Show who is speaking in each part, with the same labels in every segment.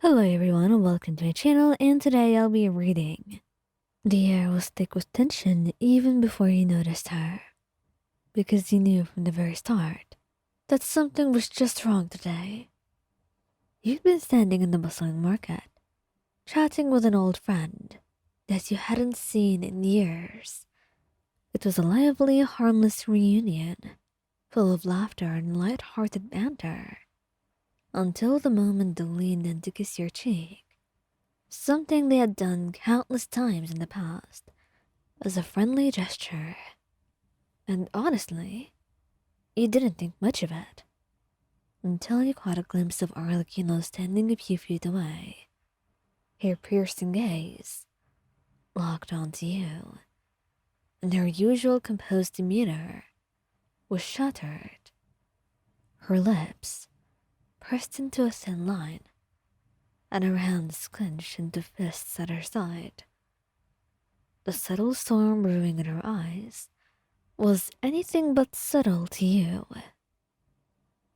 Speaker 1: Hello everyone and welcome to my channel, and today I'll be reading. The air was thick with tension even before you noticed her, because you knew from the very start that something was just wrong today. You'd been standing in the bustling market, chatting with an old friend that you hadn't seen in years. It was a lively, harmless reunion, full of laughter and light-hearted banter, until the moment they leaned in to kiss your cheek. Something they had done countless times in the past as a friendly gesture. And honestly, you didn't think much of it until you caught a glimpse of Arlecchino standing a few feet away, her piercing gaze locked onto you, and her usual composed demeanor was shattered. Her lips pressed into a thin line, and her hands clenched into fists at her side. The subtle storm brewing in her eyes was anything but subtle to you.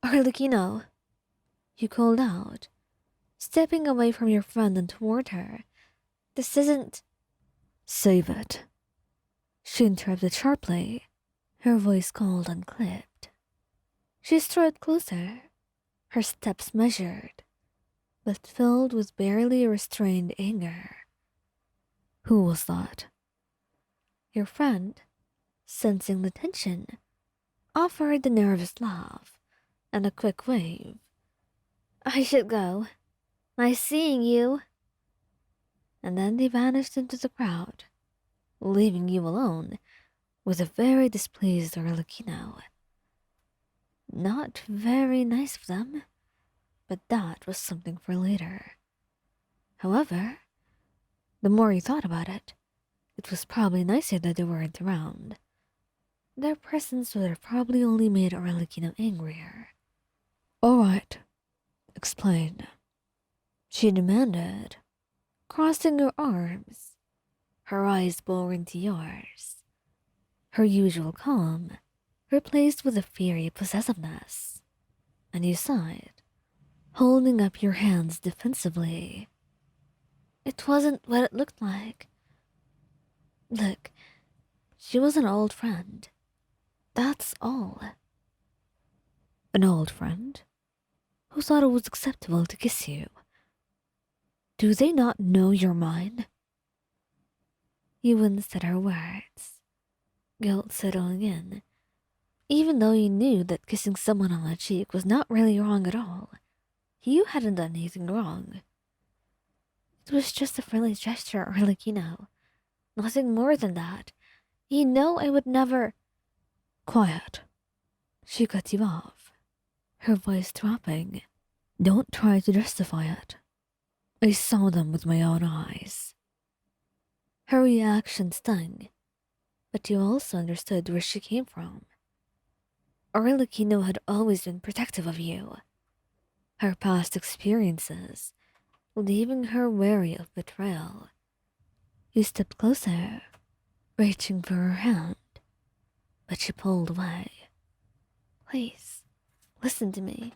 Speaker 1: Arlecchino, you called out, stepping away from your friend and toward her. This isn't. Save it, she interrupted sharply, her voice cold and clipped. She strode closer, her steps measured, but filled with barely restrained anger. Who was that? Your friend, sensing the tension, offered a nervous laugh and a quick wave. I should go. Nice seeing you. And then they vanished into the crowd, leaving you alone with a very displeased Arlecchino. Not very nice of them, but that was something for later. However, the more you thought about it, it was probably nicer that they weren't around. Their presence would have probably only made Arlecchino angrier. All right, explain, she demanded, crossing her arms, her eyes boring into yours. Her usual calm replaced with a fiery possessiveness. And you sighed, holding up your hands defensively. It wasn't what it looked like. Look, she was an old friend. That's all. An old friend? Who thought it was acceptable to kiss you? Do they not know you're mine? You winced at her words, guilt settling in. Even though you knew that kissing someone on the cheek was not really wrong at all, you hadn't done anything wrong. It was just a friendly gesture, Arlecchino. Nothing more than that. You know I would never. Quiet. She cut you off, her voice dropping. Don't try to justify it. I saw them with my own eyes. Her reaction stung, but you also understood where she came from. Arlecchino had always been protective of you. Her past experiences, leaving her wary of betrayal. You stepped closer, reaching for her hand, but she pulled away. Please, listen to me,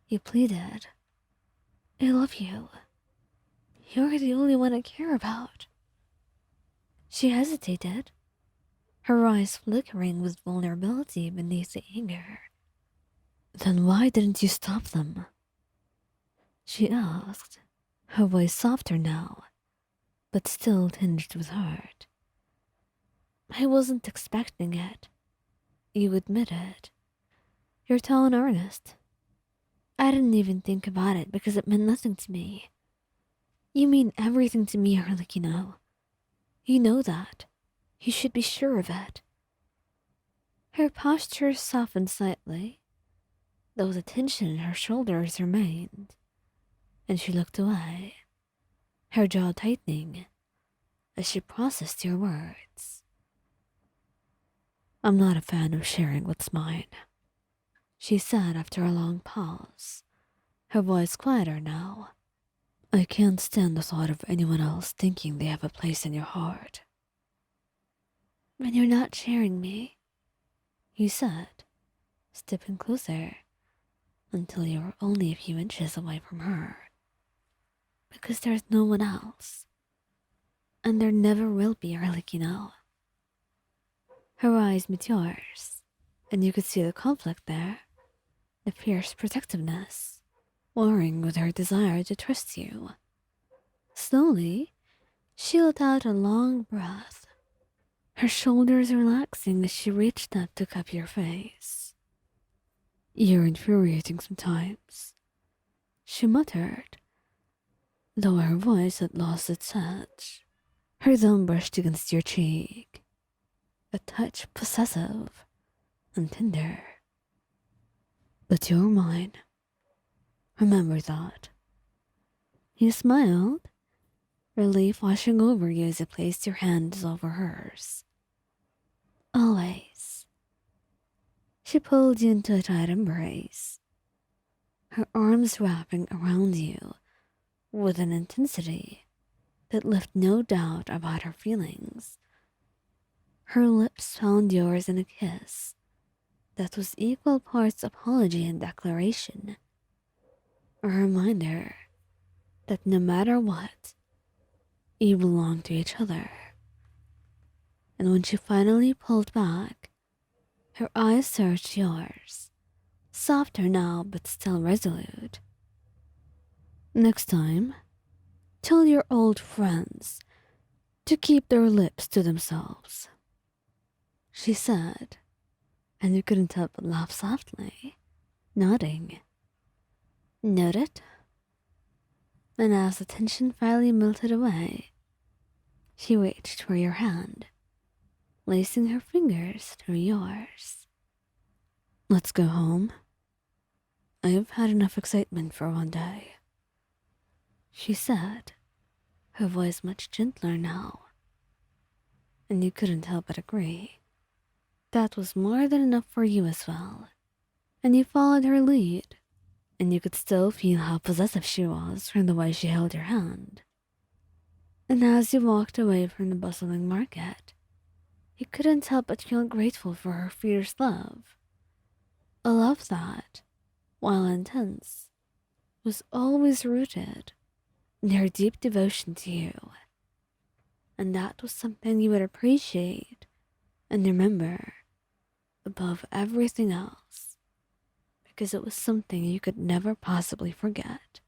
Speaker 1: you pleaded. I love you. You're the only one I care about. She hesitated, her eyes flickering with vulnerability beneath the anger. Then why didn't you stop them? She asked, her voice softer now, but still tinged with hurt. I wasn't expecting it. You admitted, your tone earnest. I didn't even think about it because it meant nothing to me. You mean everything to me, Arlecchino. You know that. You should be sure of it. Her posture softened slightly, though the tension in her shoulders remained, and she looked away, her jaw tightening as she processed your words. I'm not a fan of sharing what's mine, she said after a long pause, her voice quieter now. I can't stand the thought of anyone else thinking they have a place in your heart. When you're not sharing me, you said, stepping closer until you were only a few inches away from her. because there's no one else. And there never will be, Arlecchino. Her eyes met yours, and you could see the conflict there, the fierce protectiveness, warring with her desire to trust you. Slowly, she let out a long breath, her shoulders relaxing as she reached up to cup your face. "You're infuriating sometimes," she muttered, though her voice had lost its edge. Her thumb brushed against your cheek, a touch possessive and tender. "But you're mine. Remember that." You smiled, relief washing over you as you placed your hands over hers. "Always." She pulled you into a tight embrace, her arms wrapping around you with an intensity that left no doubt about her feelings. Her lips found yours in a kiss that was equal parts apology and declaration, a reminder that no matter what, you belong to each other. And when she finally pulled back, her eyes searched yours, softer now but still resolute. "Next time, tell your old friends to keep their lips to themselves," she said, and you couldn't help but laugh softly, nodding. "Noted?" And as the tension finally melted away, she reached for your hand, lacing her fingers through yours. "Let's go home. I've had enough excitement for one day," she said, her voice much gentler now. And you couldn't help but agree. That was more than enough for you as well. And you followed her lead, and you could still feel how possessive she was from the way she held your hand. And as you walked away from the bustling market, you couldn't help but feel grateful for her fierce love. A love that, while intense, was always rooted in her deep devotion to you. And that was something you would appreciate and remember above everything else, because it was something you could never possibly forget.